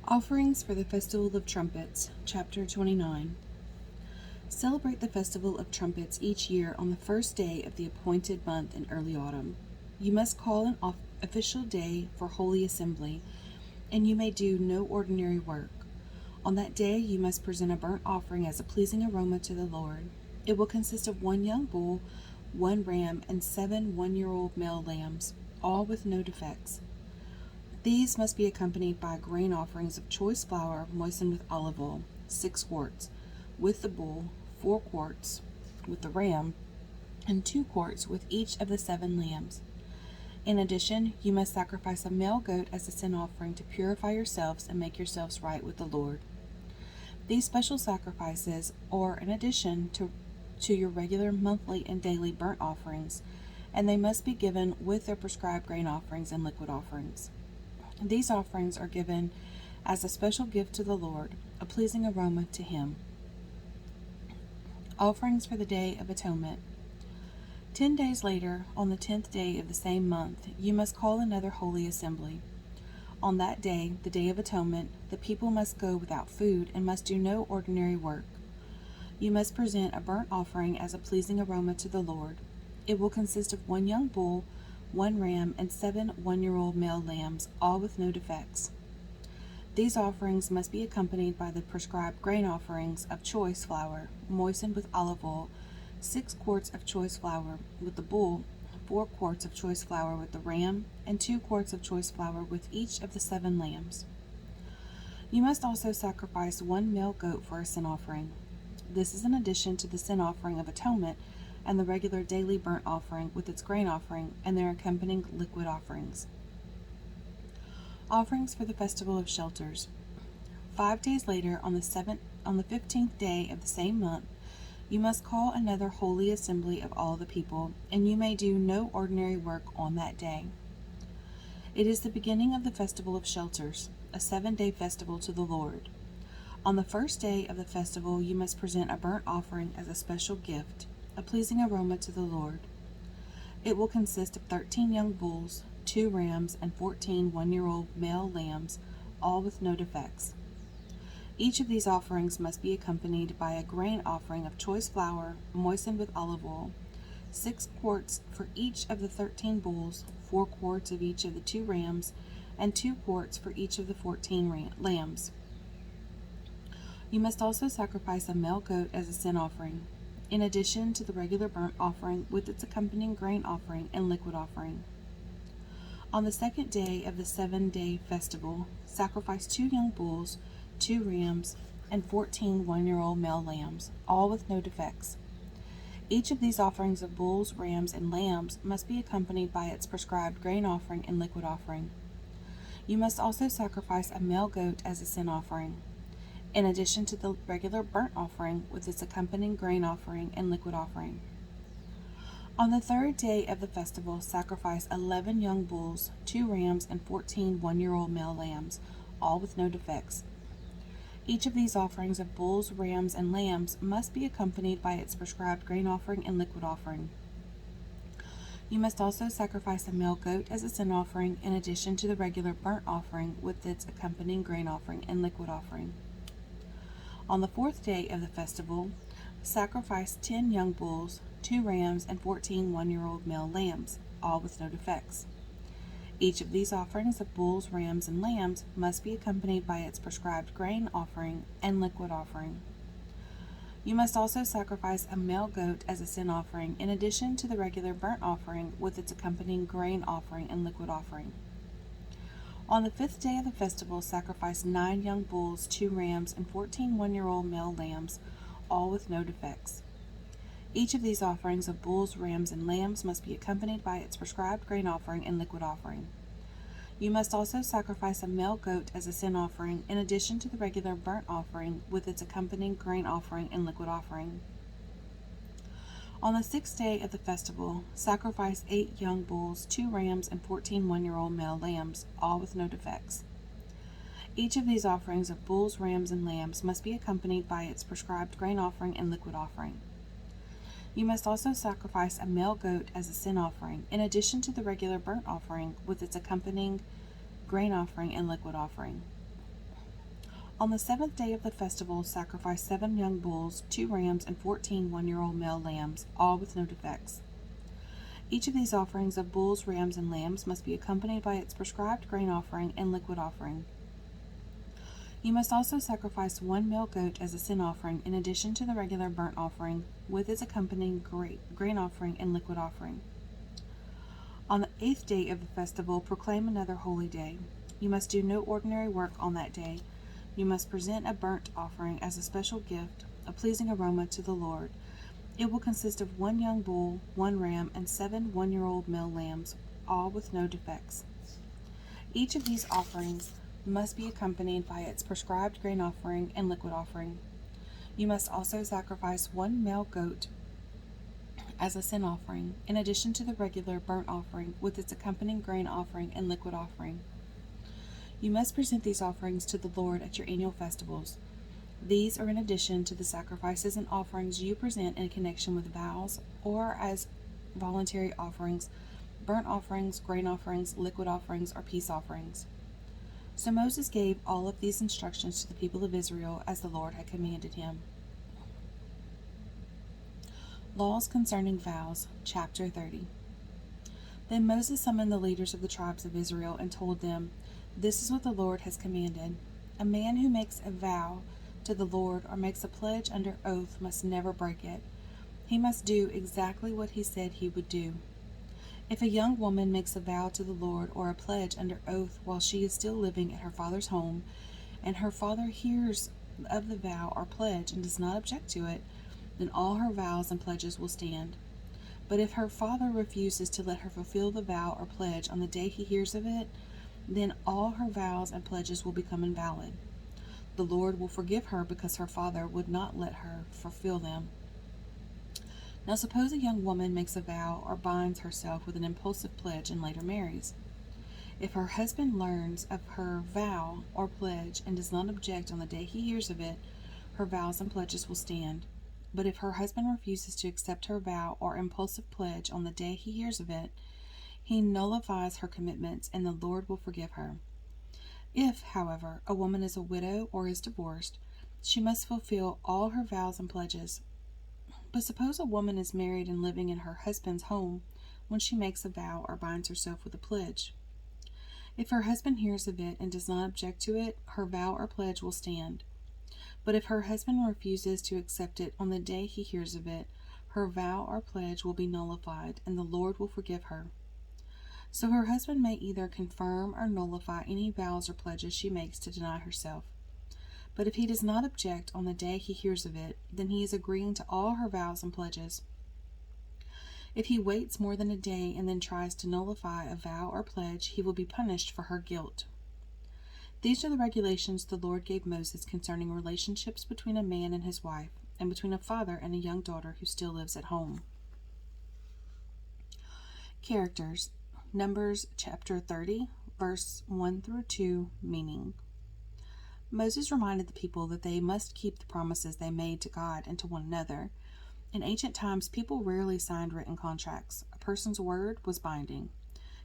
Offerings for the Festival of Trumpets, Chapter 29. Celebrate the Festival of Trumpets each year on the first day of the appointed month in early autumn. You must call an official day for holy assembly, and you may do no ordinary work. On that day you must present a burnt offering as a pleasing aroma to the Lord. It will consist of 1 young bull, 1 ram, and 7 one-year-old male lambs, all with no defects. These must be accompanied by grain offerings of choice flour moistened with olive oil, 6 quarts, with the bull, 4 quarts, with the ram, and 2 quarts with each of the 7 lambs. In addition, you must sacrifice a male goat as a sin offering to purify yourselves and make yourselves right with the Lord. These special sacrifices are in addition to your regular monthly and daily burnt offerings, and they must be given with their prescribed grain offerings and liquid offerings. These offerings are given as a special gift to the Lord, a pleasing aroma to Him. Offerings for the Day of Atonement. 10 days later, on the 10th day of the same month, you must call another holy assembly. On that day, the Day of Atonement, the people must go without food and must do no ordinary work. You must present a burnt offering as a pleasing aroma to the Lord. It will consist of 1 young bull, 1 ram, and 7 one-year-old male lambs, all with no defects. These offerings must be accompanied by the prescribed grain offerings of choice flour, moistened with olive oil, 6 quarts of choice flour with the bull, 4 quarts of choice flour with the ram, and 2 quarts of choice flour with each of the 7 lambs. You must also sacrifice 1 male goat for a sin offering. This is in addition to the sin offering of atonement and the regular daily burnt offering with its grain offering and their accompanying liquid offerings. Offerings for the Festival of Shelters. 5 days later, on the 15th day of the same month, you must call another holy assembly of all the people, and you may do no ordinary work on that day. It is the beginning of the Festival of Shelters, a 7-day festival to the Lord. On the first day of the festival, you must present a burnt offering as a special gift, a pleasing aroma to the Lord. It will consist of 13 young bulls, 2 rams, and 14 one-year-old male lambs, all with no defects. Each of these offerings must be accompanied by a grain offering of choice flour moistened with olive oil, 6 quarts for each of the 13 bulls, 4 quarts of each of the 2 rams, and 2 quarts for each of the 14 lambs. You must also sacrifice a male goat as a sin offering, in addition to the regular burnt offering with its accompanying grain offering and liquid offering. On the 2nd day of the 7-day festival, sacrifice 2 young bulls, 2 rams, and 14 one-year-old male lambs, all with no defects. Each of these offerings of bulls, rams, and lambs must be accompanied by its prescribed grain offering and liquid offering. You must also sacrifice a male goat as a sin offering, in addition to the regular burnt offering with its accompanying grain offering and liquid offering. On the 3rd day of the festival, sacrifice 11 young bulls, 2 rams, and 14 one-year-old male lambs, all with no defects. Each of these offerings of bulls, rams, and lambs must be accompanied by its prescribed grain offering and liquid offering. You must also sacrifice a male goat as a sin offering, in addition to the regular burnt offering with its accompanying grain offering and liquid offering. On the 4th day of the festival, sacrifice 10 young bulls, 2 rams, and 14 one-year-old male lambs, all with no defects. Each of these offerings of bulls, rams, and lambs must be accompanied by its prescribed grain offering and liquid offering. You must also sacrifice a male goat as a sin offering, in addition to the regular burnt offering with its accompanying grain offering and liquid offering. On the 5th day of the festival, sacrifice 9 young bulls, 2 rams, and 14 one-year-old male lambs, all with no defects. Each of these offerings of bulls, rams, and lambs must be accompanied by its prescribed grain offering and liquid offering. You must also sacrifice a male goat as a sin offering, in addition to the regular burnt offering with its accompanying grain offering and liquid offering. On the 6th day of the festival, sacrifice 8 young bulls, 2 rams, and 14 one-year-old male lambs, all with no defects. Each of these offerings of bulls, rams, and lambs must be accompanied by its prescribed grain offering and liquid offering. You must also sacrifice a male goat as a sin offering, in addition to the regular burnt offering with its accompanying grain offering and liquid offering. On the 7th day of the festival, sacrifice 7 young bulls, 2 rams, and 14 one-year-old male lambs, all with no defects. Each of these offerings of bulls, rams, and lambs must be accompanied by its prescribed grain offering and liquid offering. You must also sacrifice 1 male goat as a sin offering, in addition to the regular burnt offering, with its accompanying grain offering and liquid offering. On the 8th day of the festival, proclaim another holy day. You must do no ordinary work on that day. You must present a burnt offering as a special gift, a pleasing aroma to the Lord. It will consist of 1 young bull, 1 ram, and 7 one-year-old male lambs, all with no defects. Each of these offerings must be accompanied by its prescribed grain offering and liquid offering. You must also sacrifice 1 male goat as a sin offering, in addition to the regular burnt offering, with its accompanying grain offering and liquid offering. You must present these offerings to the Lord at your annual festivals. These are in addition to the sacrifices and offerings you present in connection with vows or as voluntary offerings, burnt offerings, grain offerings, liquid offerings, or peace offerings. So Moses gave all of these instructions to the people of Israel as the Lord had commanded him. Laws concerning vows, chapter 30. Then Moses summoned the leaders of the tribes of Israel and told them, "This is what the Lord has commanded. A man who makes a vow to the Lord or makes a pledge under oath must never break it. He must do exactly what he said he would do. If a young woman makes a vow to the Lord or a pledge under oath while she is still living at her father's home, and her father hears of the vow or pledge and does not object to it, then all her vows and pledges will stand. But if her father refuses to let her fulfill the vow or pledge on the day he hears of it, then all her vows and pledges will become invalid. The Lord will forgive her because her father would not let her fulfill them." Now suppose a young woman makes a vow or binds herself with an impulsive pledge and later marries. If her husband learns of her vow or pledge and does not object on the day he hears of it, her vows and pledges will stand. But if her husband refuses to accept her vow or impulsive pledge on the day he hears of it, he nullifies her commitments, and the Lord will forgive her. If, however, a woman is a widow or is divorced, she must fulfill all her vows and pledges. But suppose a woman is married and living in her husband's home when she makes a vow or binds herself with a pledge. If her husband hears of it and does not object to it, her vow or pledge will stand. But if her husband refuses to accept it on the day he hears of it, her vow or pledge will be nullified, and the Lord will forgive her. So her husband may either confirm or nullify any vows or pledges she makes to deny herself. But if he does not object on the day he hears of it, then he is agreeing to all her vows and pledges. If he waits more than a day and then tries to nullify a vow or pledge, he will be punished for her guilt. These are the regulations the Lord gave Moses concerning relationships between a man and his wife, and between a father and a young daughter who still lives at home. Characters. Numbers chapter 30, verse 1 through 2, meaning. Moses reminded the people that they must keep the promises they made to God and to one another. In ancient times, people rarely signed written contracts. A person's word was binding.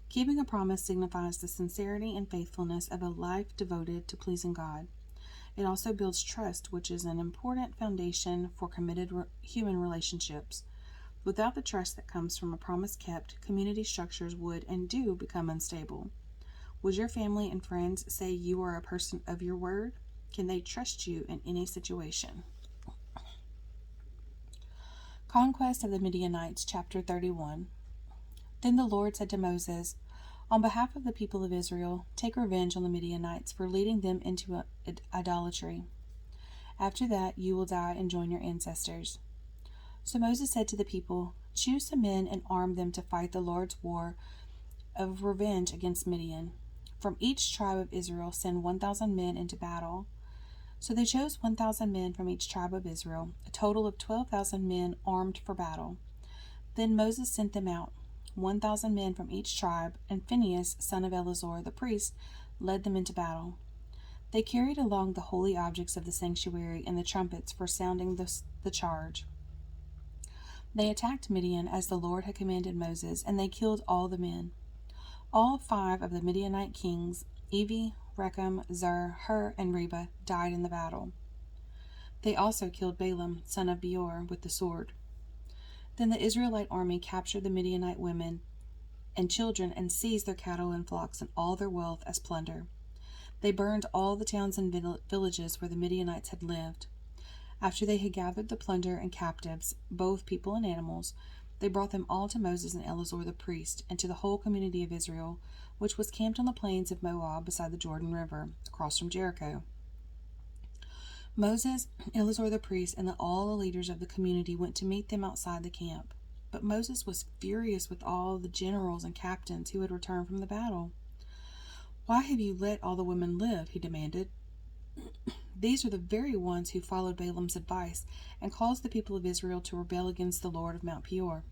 Keeping a promise signifies the sincerity and faithfulness of a life devoted to pleasing God. It also builds trust, which is an important foundation for committed human relationships. Without the trust that comes from a promise kept, community structures would and do become unstable. Would your family and friends say you are a person of your word? Can they trust you in any situation? Conquest of the Midianites, chapter 31. Then the Lord said to Moses, "On behalf of the people of Israel, take revenge on the Midianites for leading them into idolatry. After that, you will die and join your ancestors." So Moses said to the people, "Choose some men and arm them to fight the Lord's war of revenge against Midian. From each tribe of Israel send 1,000 men into battle." So they chose 1,000 men from each tribe of Israel, a total of 12,000 men armed for battle. Then Moses sent them out, 1,000 men from each tribe, and Phinehas, son of Eleazar the priest, led them into battle. They carried along the holy objects of the sanctuary and the trumpets for sounding the charge. They attacked Midian as the Lord had commanded Moses, and they killed all the men. All 5 of the Midianite kings, Evi, Rechem, Zur, Hur, and Reba died in the battle. They also killed Balaam, son of Beor, with the sword. Then the Israelite army captured the Midianite women and children and seized their cattle and flocks and all their wealth as plunder. They burned all the towns and villages where the Midianites had lived. After they had gathered the plunder and captives, both people and animals, they brought them all to Moses and Eleazar the priest, and to the whole community of Israel, which was camped on the plains of Moab beside the Jordan River, across from Jericho. Moses, Eleazar the priest, and all the leaders of the community went to meet them outside the camp. But Moses was furious with all the generals and captains who had returned from the battle. "Why have you let all the women live?" he demanded. "These are the very ones who followed Balaam's advice and caused the people of Israel to rebel against the Lord of Mount Peor.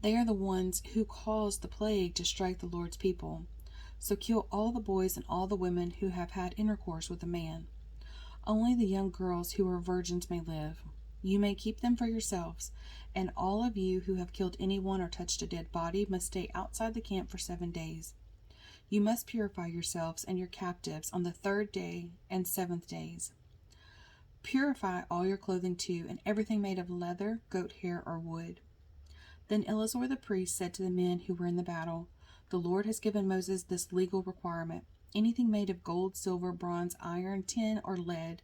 They are the ones who caused the plague to strike the Lord's people. So kill all the boys and all the women who have had intercourse with a man. Only the young girls who are virgins may live. You may keep them for yourselves, and all of you who have killed anyone or touched a dead body must stay outside the camp for 7 days. You must purify yourselves and your captives on the 3rd day and 7th days. Purify all your clothing too, and everything made of leather, goat hair, or wood." Then Eleazar the priest said to the men who were in the battle, "The Lord has given Moses this legal requirement. Anything made of gold, silver, bronze, iron, tin, or lead,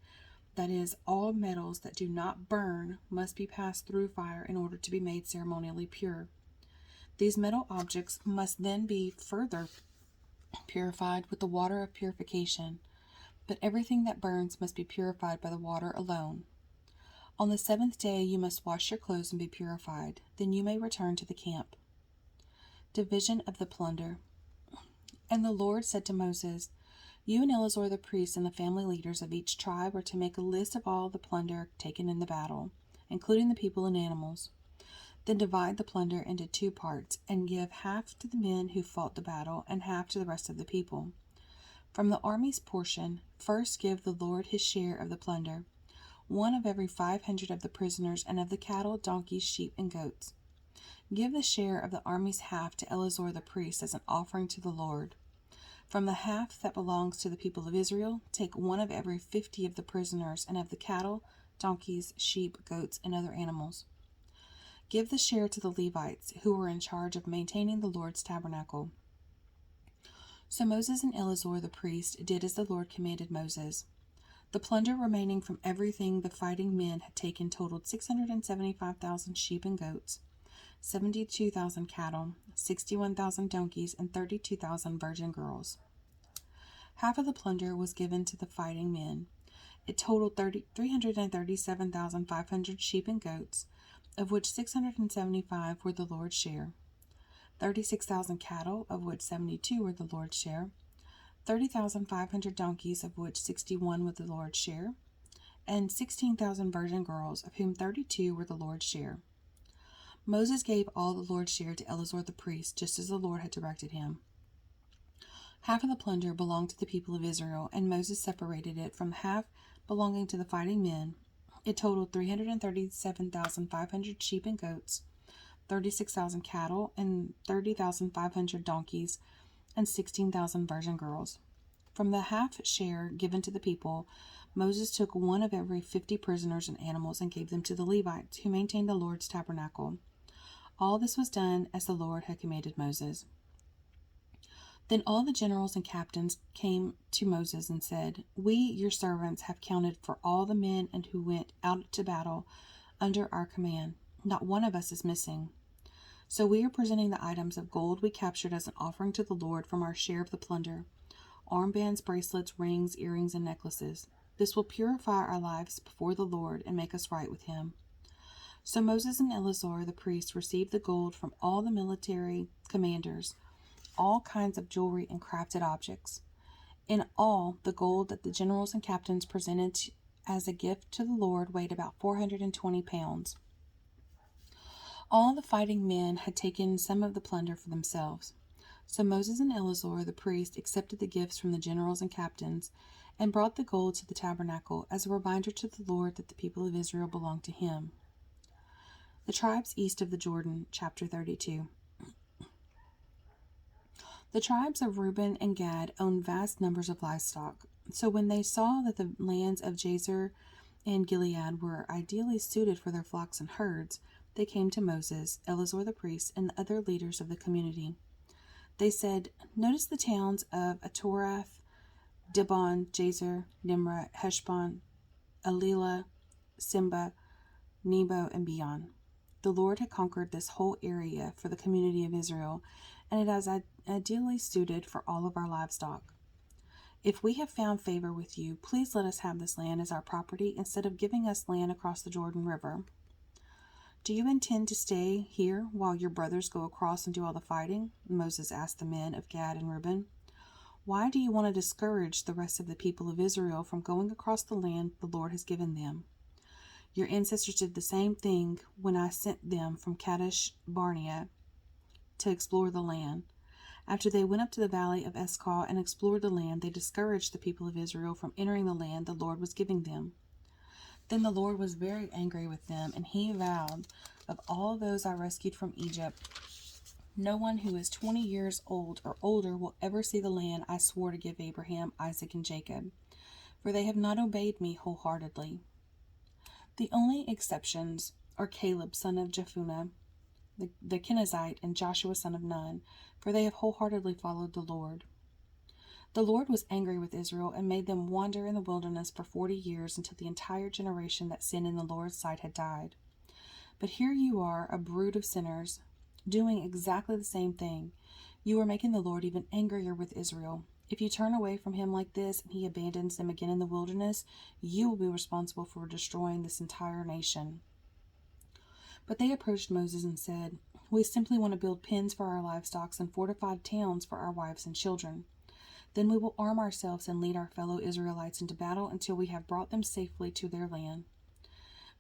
that is, all metals that do not burn, must be passed through fire in order to be made ceremonially pure. These metal objects must then be further purified with the water of purification, but everything that burns must be purified by the water alone. On the 7th day you must wash your clothes and be purified. Then you may return to the camp." Division of the plunder. And the Lord said to Moses, "You and Eleazar the priest and the family leaders of each tribe are to make a list of all the plunder taken in the battle, including the people and animals. Then divide the plunder into 2 parts, and give half to the men who fought the battle and half to the rest of the people. From the army's portion, first give the Lord his share of the plunder, 1 of every 500 of the prisoners and of the cattle, donkeys, sheep, and goats. Give the share of the army's half to Eleazar the priest as an offering to the Lord. From the half that belongs to the people of Israel, take 1 of every 50 of the prisoners and of the cattle, donkeys, sheep, goats, and other animals. Give the share to the Levites, who were in charge of maintaining the Lord's tabernacle." So Moses and Eleazar the priest did as the Lord commanded Moses. The plunder remaining from everything the fighting men had taken totaled 675,000 sheep and goats, 72,000 cattle, 61,000 donkeys, and 32,000 virgin girls. Half of the plunder was given to the fighting men. It totaled 337,500 sheep and goats, of which 675 were the Lord's share, 36,000 cattle, of which 72 were the Lord's share, 30,500 donkeys, of which 61 were the Lord's share, and 16,000 virgin girls, of whom 32 were the Lord's share. Moses gave all the Lord's share to Eleazar the priest, just as the Lord had directed him. Half of the plunder belonged to the people of Israel, and Moses separated it from the half belonging to the fighting men. It totaled 337,500 sheep and goats, 36,000 cattle, and 30,500 donkeys, and 16,000 virgin girls. From the half share given to the people, Moses took 1 of every 50 prisoners and animals and gave them to the Levites, who maintained the Lord's tabernacle. All this was done as the Lord had commanded Moses. Then all the generals and captains came to Moses and said, "We, your servants, have counted for all the men and who went out to battle under our command. Not one of us is missing. So we are presenting the items of gold we captured as an offering to the Lord from our share of the plunder: armbands, bracelets, rings, earrings, and necklaces. This will purify our lives before the Lord and make us right with him." So Moses and Eleazar the priest received the gold from all the military commanders, all kinds of jewelry and crafted objects. In all, the gold that the generals and captains presented as a gift to the Lord weighed about 420 pounds. All the fighting men had taken some of the plunder for themselves. So Moses and Eleazar the priest accepted the gifts from the generals and captains and brought the gold to the tabernacle as a reminder to the Lord that the people of Israel belonged to him. The tribes east of the Jordan, chapter 32. The tribes of Reuben and Gad owned vast numbers of livestock. So when they saw that the lands of Jazer and Gilead were ideally suited for their flocks and herds, they came to Moses, Eleazar the priest, and the other leaders of the community. They said, "Notice the towns of Atorath, Dibon, Jazer, Nimrah, Heshbon, Elilah, Simba, Nebo, and Beon." The Lord had conquered this whole area for the community of Israel, and it is ideally suited for all of our livestock. If we have found favor with you, please let us have this land as our property instead of giving us land across the Jordan River. Do you intend to stay here while your brothers go across and do all the fighting? Moses asked the men of Gad and Reuben. Why do you want to discourage the rest of the people of Israel from going across the land the Lord has given them? Your ancestors did the same thing when I sent them from Kadesh Barnea to explore the land. After they went up to the valley of Escol and explored the land, they discouraged the people of Israel from entering the land the Lord was giving them. Then the Lord was very angry with them, and he vowed, "Of all those I rescued from Egypt, no one who is 20 years old or older will ever see the land I swore to give Abraham, Isaac, and Jacob, for they have not obeyed me wholeheartedly." The only exceptions are Caleb, son of Jephunneh, the Kenizzite, and Joshua, son of Nun, for they have wholeheartedly followed the Lord. The Lord was angry with Israel and made them wander in the wilderness for 40 years until the entire generation that sinned in the Lord's sight had died. But here you are, a brood of sinners, doing exactly the same thing. You are making the Lord even angrier with Israel. If you turn away from him like this and he abandons them again in the wilderness, you will be responsible for destroying this entire nation. But they approached Moses and said, "We simply want to build pens for our livestock and fortified towns for our wives and children. Then we will arm ourselves and lead our fellow Israelites into battle until we have brought them safely to their land.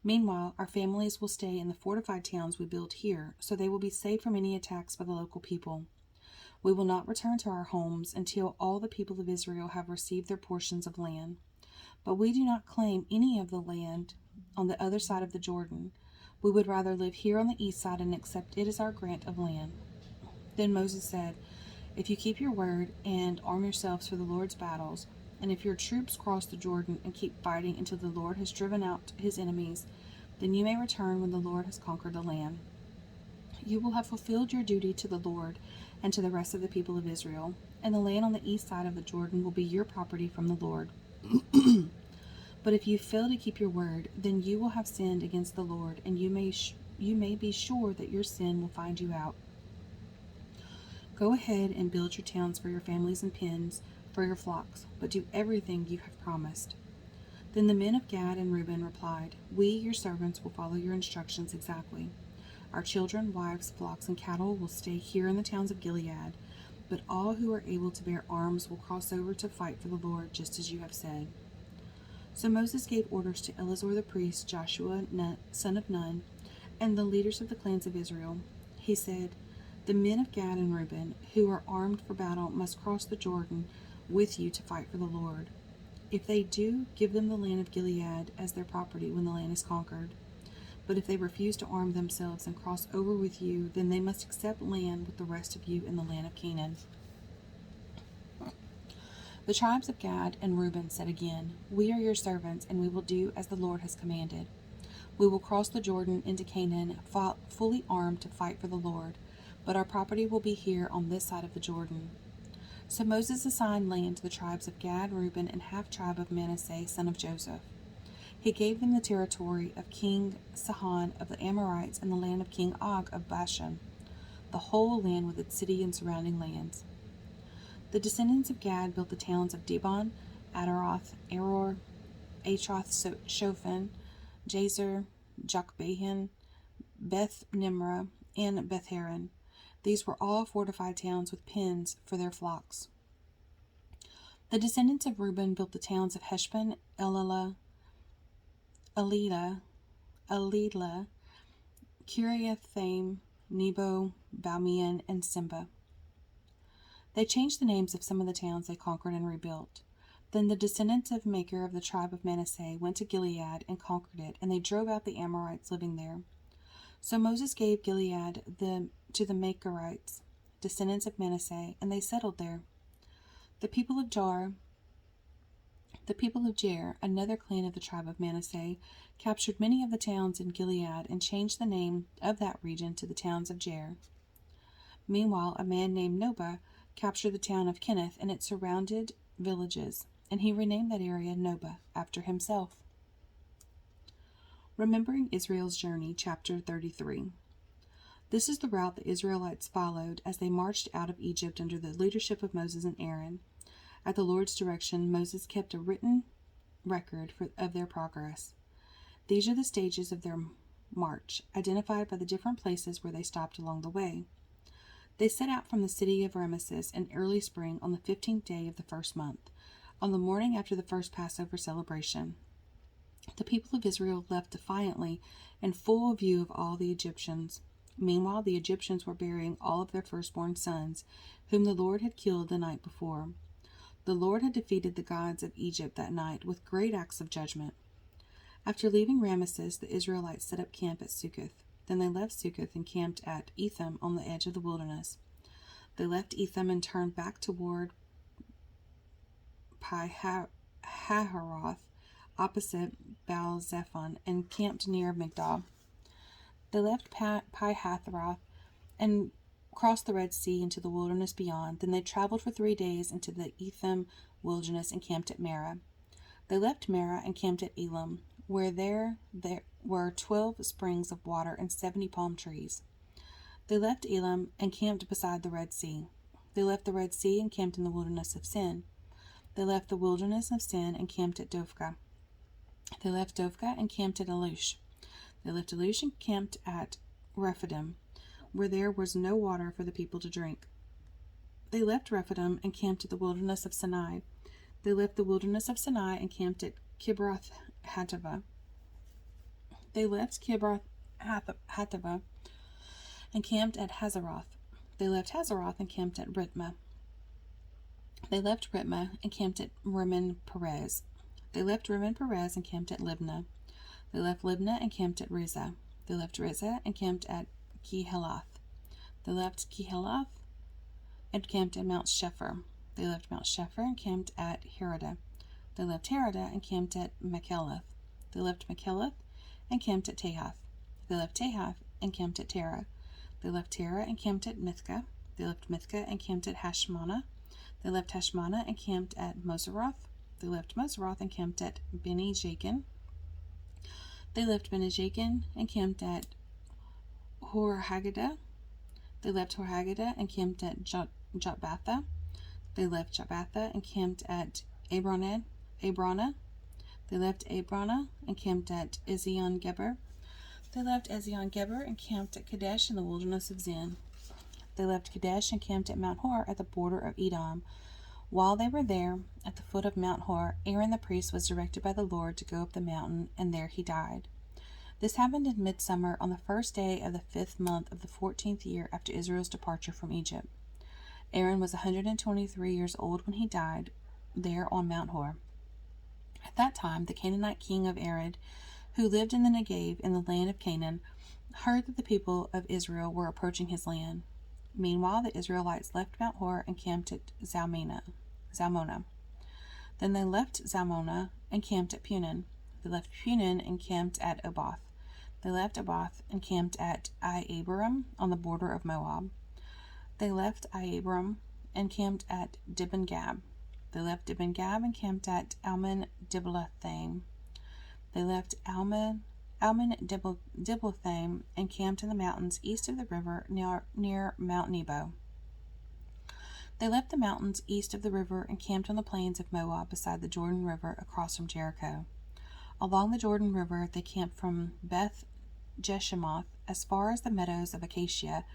Meanwhile, our families will stay in the fortified towns we build here, so they will be safe from any attacks by the local people. We will not return to our homes until all the people of Israel have received their portions of land. But we do not claim any of the land on the other side of the Jordan. We would rather live here on the east side and accept it as our grant of land." Then Moses said, "If you keep your word and arm yourselves for the Lord's battles, and if your troops cross the Jordan and keep fighting until the Lord has driven out his enemies, then you may return when the Lord has conquered the land. You will have fulfilled your duty to the Lord and to the rest of the people of Israel, and the land on the east side of the Jordan will be your property from the Lord. But if you fail to keep your word, then you will have sinned against the Lord, and you may be sure that your sin will find you out. Go ahead and build your towns for your families and pens for your flocks, but do everything you have promised." Then the men of Gad and Reuben replied, "We, your servants, will follow your instructions exactly. Our children, wives, flocks, and cattle will stay here in the towns of Gilead, but all who are able to bear arms will cross over to fight for the Lord, just as you have said." So Moses gave orders to Eleazar the priest, Joshua, son of Nun, and the leaders of the clans of Israel. He said, "The men of Gad and Reuben, who are armed for battle, must cross the Jordan with you to fight for the Lord. If they do, give them the land of Gilead as their property when the land is conquered. But if they refuse to arm themselves and cross over with you, then they must accept land with the rest of you in the land of Canaan." The tribes of Gad and Reuben said again, "We are your servants, and we will do as the Lord has commanded. We will cross the Jordan into Canaan, fully armed to fight for the Lord, but our property will be here on this side of the Jordan." So Moses assigned land to the tribes of Gad, Reuben, and half-tribe of Manasseh, son of Joseph. He gave them the territory of King Sihon of the Amorites and the land of King Og of Bashan, the whole land with its city and surrounding lands. The descendants of Gad built the towns of Dibon, Adaroth, Aror, Atroth-Shophan, Jazer, Jokbehan, Beth Nimrah, and Beth-Haran. These were all fortified towns with pens for their flocks. The descendants of Reuben built the towns of Heshbon, Elilah, Kiriathaim, Nebo, Baalmeon, and Simba. They changed the names of some of the towns they conquered and rebuilt. Then the descendants of Machir of the tribe of Manasseh went to Gilead and conquered it, and they drove out the Amorites living there. So Moses gave Gilead to the Machirites, descendants of Manasseh, and they settled there. The people of Jair, another clan of the tribe of Manasseh, captured many of the towns in Gilead and changed the name of that region to the towns of Jair. Meanwhile, a man named Nobah captured the town of Kenath and its surrounded villages, and he renamed that area Nobah after himself. Remembering Israel's Journey, Chapter 33. This is the route the Israelites followed as they marched out of Egypt under the leadership of Moses and Aaron. At the Lord's direction, Moses kept a written record of their progress. These are the stages of their march, identified by the different places where they stopped along the way. They set out from the city of Ramesses in early spring on the 15th day of the first month, on the morning after the first Passover celebration. The people of Israel left defiantly in full view of all the Egyptians. Meanwhile, the Egyptians were burying all of their firstborn sons, whom the Lord had killed the night before. The Lord had defeated the gods of Egypt that night with great acts of judgment. After leaving Ramesses, the Israelites set up camp at Succoth. Then they left Succoth and camped at Etham on the edge of the wilderness. They left Etham and turned back toward Pi-hahiroth, opposite Baal-zephon, and camped near Migdol. They left Pi-hahiroth and crossed the Red Sea into the wilderness beyond. Then they traveled for 3 days into the Etham wilderness and camped at Marah. They left Marah and camped at Elim, where there were 12 springs of water and 70 palm trees. They left Elim and camped beside the Red Sea. They left the Red Sea and camped in the wilderness of Sin. They left the wilderness of Sin and camped at Dophkah. They left Dophkah and camped at Alush. They left Alush and camped at Rephidim, where there was no water for the people to drink. They left Rephidim and camped at the wilderness of Sinai. They left the wilderness of Sinai and camped at Kibroth Hattaavah. They left Kibroth Hattaavah and camped at Hazeroth. They left Hazeroth and camped at Ritmah. They left Ritmah and camped at Rimmon Perez. They left Rimmon Perez and camped at Libnah. They left Libnah and camped at Rizah. They left Rizah and camped at Kehelath. They left Kehelath and camped at Mount Shepher. They left Mount Shepher and camped at Heradah. They left Heradah and camped at Makelath. They left Makelath and camped at Tahath. They left Tahath and camped at Terah. They left Terah and camped at Mithkah. They left Mithkah and camped at Hashmonah. They left Hashmonah and camped at Moseroth. They left Moseroth and camped at Beni Jakin. They left Beni Jakin and camped at Hor-Haggdah. They left Hor-Haggdah and camped at Jotbathah. They left Jotbathah and camped at Abronah. They left Abronah and camped at Ezion-Geber. They left Ezion-Geber and camped at Kadesh in the wilderness of Zin. They left Kadesh and camped at Mount Hor at the border of Edom. While they were there, at the foot of Mount Hor, Aaron the priest was directed by the Lord to go up the mountain, and there he died. This happened in midsummer on the first day of the 5th month of the 14th year after Israel's departure from Egypt. Aaron was 123 years old when he died there on Mount Hor. At that time, the Canaanite king of Arad, who lived in the Negev in the land of Canaan, heard that the people of Israel were approaching his land. Meanwhile, the Israelites left Mount Hor and camped at Zalmonah. Then they left Zalmonah and camped at Punon. They left Punon and camped at Oboth. They left Oboth and camped at Iyeabarim on the border of Moab. They left Iyeabarim and camped at Dibon-Gab. They left Dibon-Gab and camped at Almon-Diblathaim. They left Almon-Diblathaim and camped in the mountains east of the river near Mount Nebo. They left the mountains east of the river and camped on the plains of Moab beside the Jordan River across from Jericho. Along the Jordan River they camped from Beth Jeshimoth as far as the meadows of Acacia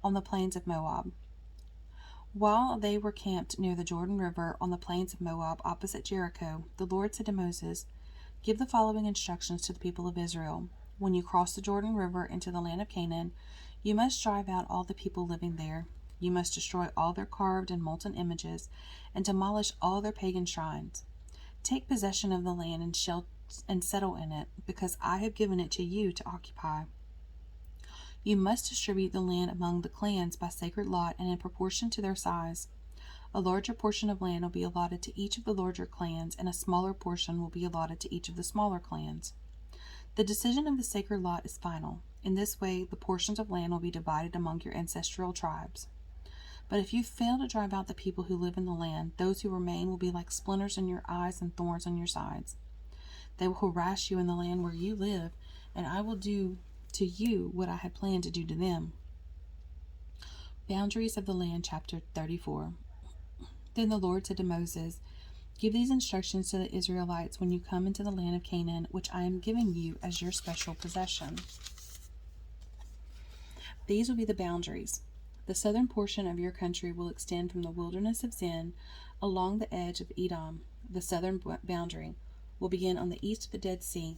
on the plains of Moab. While they were camped near the Jordan River on the plains of Moab opposite Jericho, the Lord said to Moses, "Give the following instructions to the people of Israel. When you cross the Jordan River into the land of Canaan, you must drive out all the people living there. You must destroy all their carved and molten images and demolish all their pagan shrines. Take possession of the land and settle in it, because I have given it to you to occupy. You must distribute the land among the clans by sacred lot and in proportion to their size. A larger portion of land will be allotted to each of the larger clans, and a smaller portion will be allotted to each of the smaller clans. The decision of the sacred lot is final. In this way, the portions of land will be divided among your ancestral tribes. But if you fail to drive out the people who live in the land, those who remain will be like splinters in your eyes and thorns on your sides. They will harass you in the land where you live, and I will do to you what I had planned to do to them. Boundaries of the land, chapter 34. Then the Lord said to Moses, "Give these instructions to the Israelites when you come into the land of Canaan, which I am giving you as your special possession. These will be the boundaries. The southern portion of your country will extend from the wilderness of Zin along the edge of Edom. The southern boundary will begin on the east of the Dead Sea.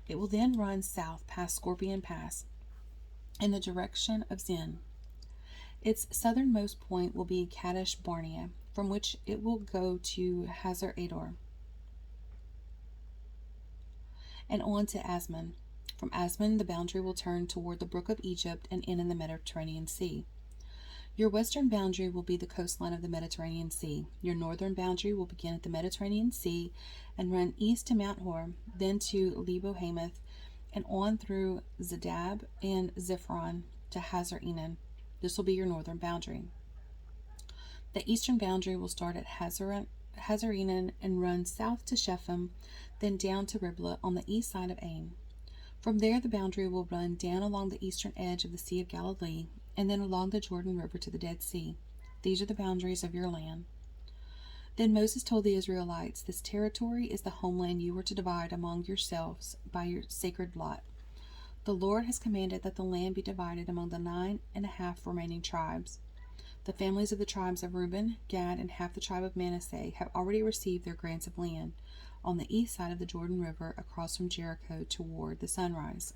It will then run south past Scorpion Pass in the direction of Zin. Its southernmost point will be Kadesh Barnea, from which it will go to Hazar Ador and on to Asman. From Asman, the boundary will turn toward the brook of Egypt and end in the Mediterranean Sea. Your western boundary will be the coastline of the Mediterranean Sea. Your northern boundary will begin at the Mediterranean Sea and run east to Mount Hor, then to Lebo Hamath, and on through Zedab and Ziphron to Hazar Enan. This will be your northern boundary. The eastern boundary will start at Hazar Enan and run south to Shephem, then down to Riblah on the east side of Ain. From there, the boundary will run down along the eastern edge of the Sea of Galilee, and then along the Jordan River to the Dead Sea. These are the boundaries of your land. Then Moses told the Israelites, "This territory is the homeland you are to divide among yourselves by your sacred lot. The Lord has commanded that the land be divided among the 9.5 remaining tribes. The families of the tribes of Reuben, Gad, and half the tribe of Manasseh have already received their grants of land on the east side of the Jordan River across from Jericho toward the sunrise."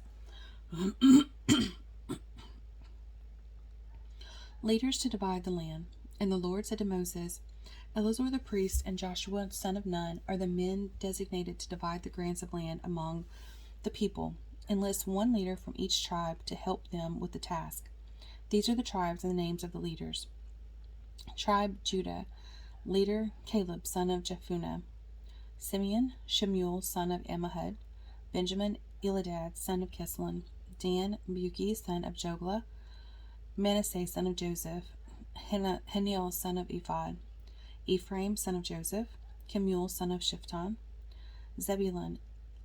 Leaders to divide the land. And the Lord said to Moses, "Eleazar the priest and Joshua son of Nun are the men designated to divide the grants of land among the people. Enlist one leader from each tribe to help them with the task. These are the tribes and the names of the leaders. Tribe Judah, leader Caleb son of Jephunneh. Simeon, Shemuel son of Ammihud. Benjamin, Eladad son of Keslon. Dan, Buki son of Joglah. Manasseh son of Joseph. Haniel son of Ephod. Ephraim son of Joseph. Kemuel son of Shiftan. Zebulun,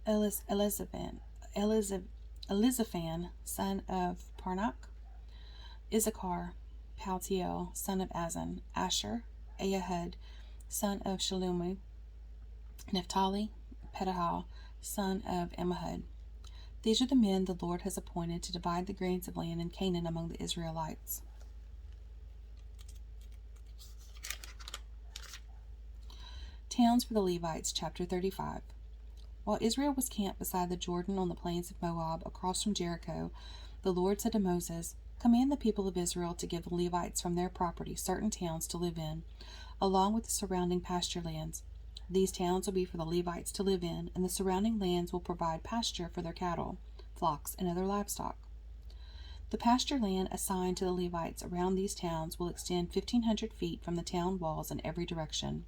Elizaphan son of Parnach. Issachar, Paltiel son of Azan. Asher, Ahihud son of Shalomit. Naphtali, Pedahah son of Ammihud. These are the men the Lord has appointed to divide the grants of land in Canaan among the Israelites. Towns for the Levites, chapter 35. While Israel was camped beside the Jordan on the plains of Moab across from Jericho, the Lord said to Moses, "Command the people of Israel to give the Levites from their property certain towns to live in, along with the surrounding pasture lands. These towns will be for the Levites to live in, and the surrounding lands will provide pasture for their cattle, flocks, and other livestock. The pasture land assigned to the Levites around these towns will extend 1,500 feet from the town walls in every direction.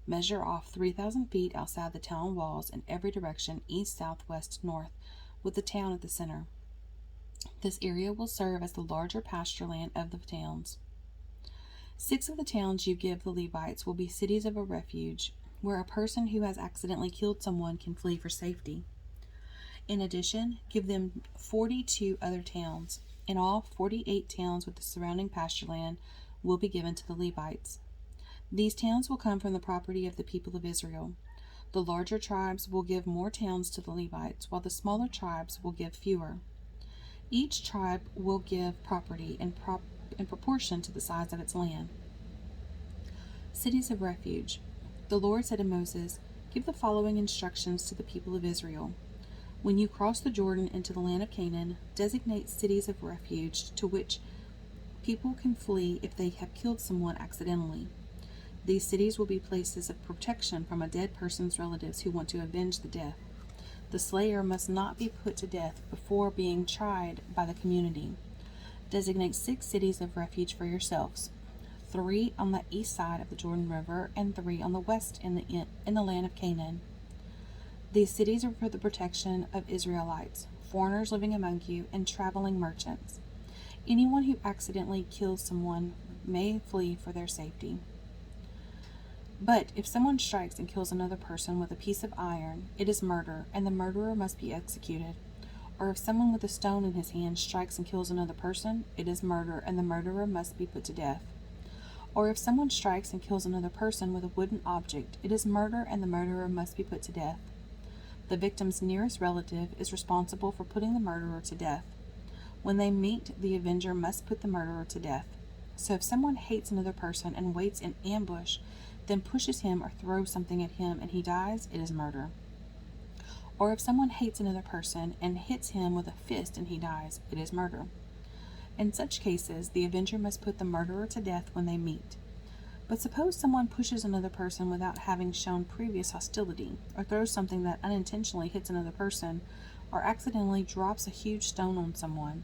Measure off 3,000 feet outside the town walls in every direction, east, south, west, north, with the town at the center. This area will serve as the larger pasture land of the towns. 6 of the towns you give the Levites will be cities of a refuge, where a person who has accidentally killed someone can flee for safety. In addition, give them 42 other towns. In all, 48 towns with the surrounding pasture land will be given to the Levites. These towns will come from the property of the people of Israel. The larger tribes will give more towns to the Levites, while the smaller tribes will give fewer. Each tribe will give property in proportion to the size of its land." Cities of refuge. The Lord said to Moses, "Give the following instructions to the people of Israel. When you cross the Jordan into the land of Canaan, designate cities of refuge to which people can flee if they have killed someone accidentally. These cities will be places of protection from a dead person's relatives who want to avenge the death. The slayer must not be put to death before being tried by the community. Designate 6 cities of refuge for yourselves, 3 on the east side of the Jordan River and 3 on the west in the land of Canaan. These cities are for the protection of Israelites, foreigners living among you, and traveling merchants. Anyone who accidentally kills someone may flee for their safety. But if someone strikes and kills another person with a piece of iron, it is murder, and the murderer must be executed. Or if someone with a stone in his hand strikes and kills another person, it is murder, and the murderer must be put to death. Or if someone strikes and kills another person with a wooden object, it is murder, and the murderer must be put to death. The victim's nearest relative is responsible for putting the murderer to death. When they meet, the avenger must put the murderer to death. So if someone hates another person and waits in ambush, then pushes him or throws something at him and he dies, it is murder. Or if someone hates another person and hits him with a fist and he dies, it is murder. In such cases, the avenger must put the murderer to death when they meet. But suppose someone pushes another person without having shown previous hostility, or throws something that unintentionally hits another person, or accidentally drops a huge stone on someone,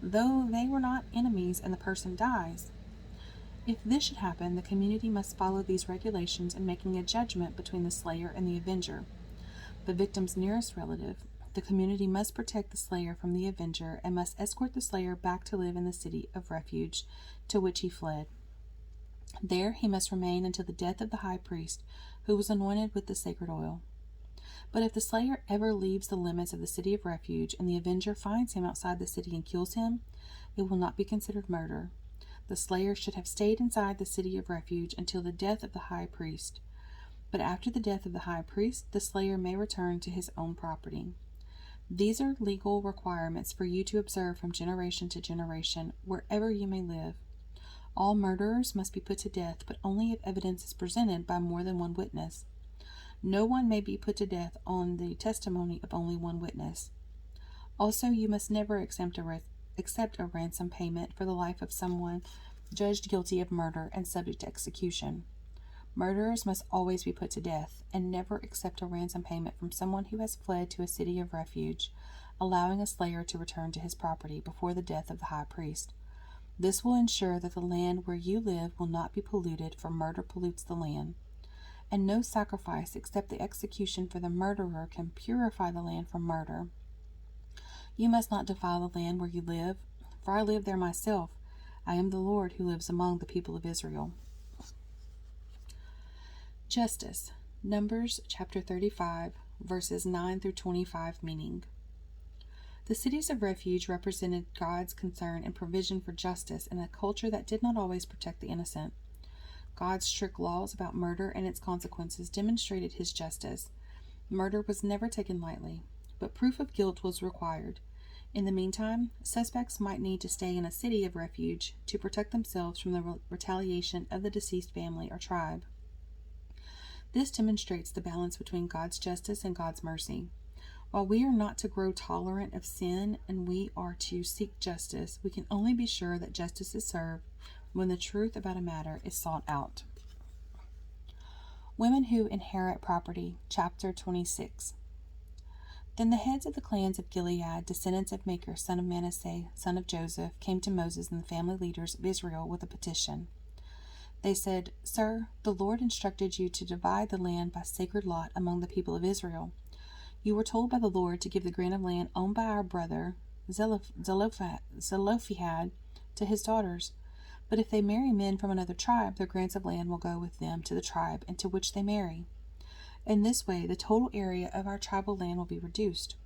though they were not enemies, and the person dies. If this should happen, the community must follow these regulations in making a judgment between the slayer and the avenger. The victim's nearest relative, the community must protect the slayer from the avenger and must escort the slayer back to live in the city of refuge to which he fled. There he must remain until the death of the high priest, who was anointed with the sacred oil. But if the slayer ever leaves the limits of the city of refuge and the avenger finds him outside the city and kills him, it will not be considered murder. The slayer should have stayed inside the city of refuge until the death of the high priest. But after the death of the high priest, the slayer may return to his own property. These are legal requirements for you to observe from generation to generation, wherever you may live. All murderers must be put to death, but only if evidence is presented by more than one witness. No one may be put to death on the testimony of only one witness. Also, you must never accept a ransom payment for the life of someone judged guilty of murder and subject to execution. Murderers must always be put to death, and never accept a ransom payment from someone who has fled to a city of refuge, allowing a slayer to return to his property before the death of the high priest. This will ensure that the land where you live will not be polluted, for murder pollutes the land. And no sacrifice except the execution for the murderer can purify the land from murder. You must not defile the land where you live, for I live there myself. I am the Lord who lives among the people of Israel. Justice. Numbers chapter 35, verses 9 through 25 meaning. The cities of refuge represented God's concern and provision for justice in a culture that did not always protect the innocent. God's strict laws about murder and its consequences demonstrated his justice. Murder was never taken lightly, but proof of guilt was required. In the meantime, suspects might need to stay in a city of refuge to protect themselves from the retaliation of the deceased family or tribe. This demonstrates the balance between God's justice and God's mercy. While we are not to grow tolerant of sin and we are to seek justice, we can only be sure that justice is served when the truth about a matter is sought out. Women who inherit property, chapter 26. Then the heads of the clans of Gilead, descendants of Machir, son of Manasseh, son of Joseph, came to Moses and the family leaders of Israel with a petition. They said, Sir, the Lord instructed you to divide the land by sacred lot among the people of Israel. You were told by the Lord to give the grant of land owned by our brother Zelophehad to his daughters. But if they marry men from another tribe, their grants of land will go with them to the tribe into which they marry. In this way, the total area of our tribal land will be reduced.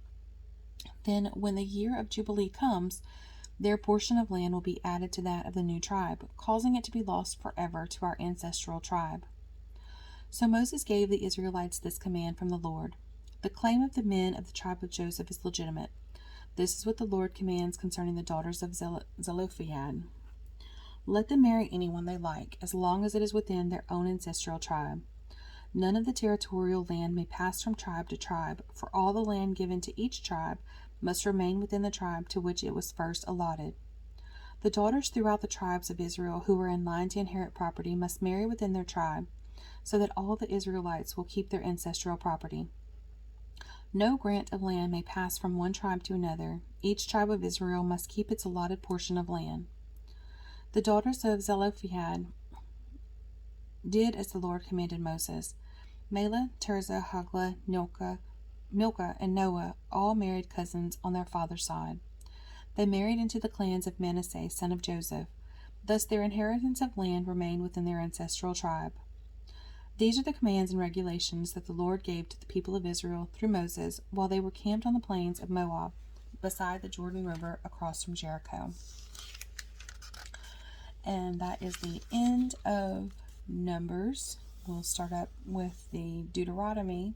Then, when the year of Jubilee comes, their portion of land will be added to that of the new tribe, causing it to be lost forever to our ancestral tribe. So Moses gave the Israelites this command from the Lord. The claim of the men of the tribe of Joseph is legitimate. This is what the Lord commands concerning the daughters of Zelophehad. Let them marry anyone they like, as long as it is within their own ancestral tribe. None of the territorial land may pass from tribe to tribe, for all the land given to each tribe must remain within the tribe to which it was first allotted. The daughters throughout the tribes of Israel who are in line to inherit property must marry within their tribe, so that all the Israelites will keep their ancestral property. No grant of land may pass from one tribe to another. Each tribe of Israel must keep its allotted portion of land. The daughters of Zelophehad did as the Lord commanded Moses. Mahlah, Tirzah, Hoglah, Milcah, and Noah all married cousins on their father's side. They married into the clans of Manasseh, son of Joseph. Thus their inheritance of land remained within their ancestral tribe. These are the commands and regulations that the Lord gave to the people of Israel through Moses while they were camped on the plains of Moab, beside the Jordan River across from Jericho. And that is the end of Numbers. We'll start up with the Deuteronomy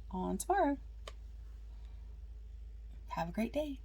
on tomorrow. Have a great day.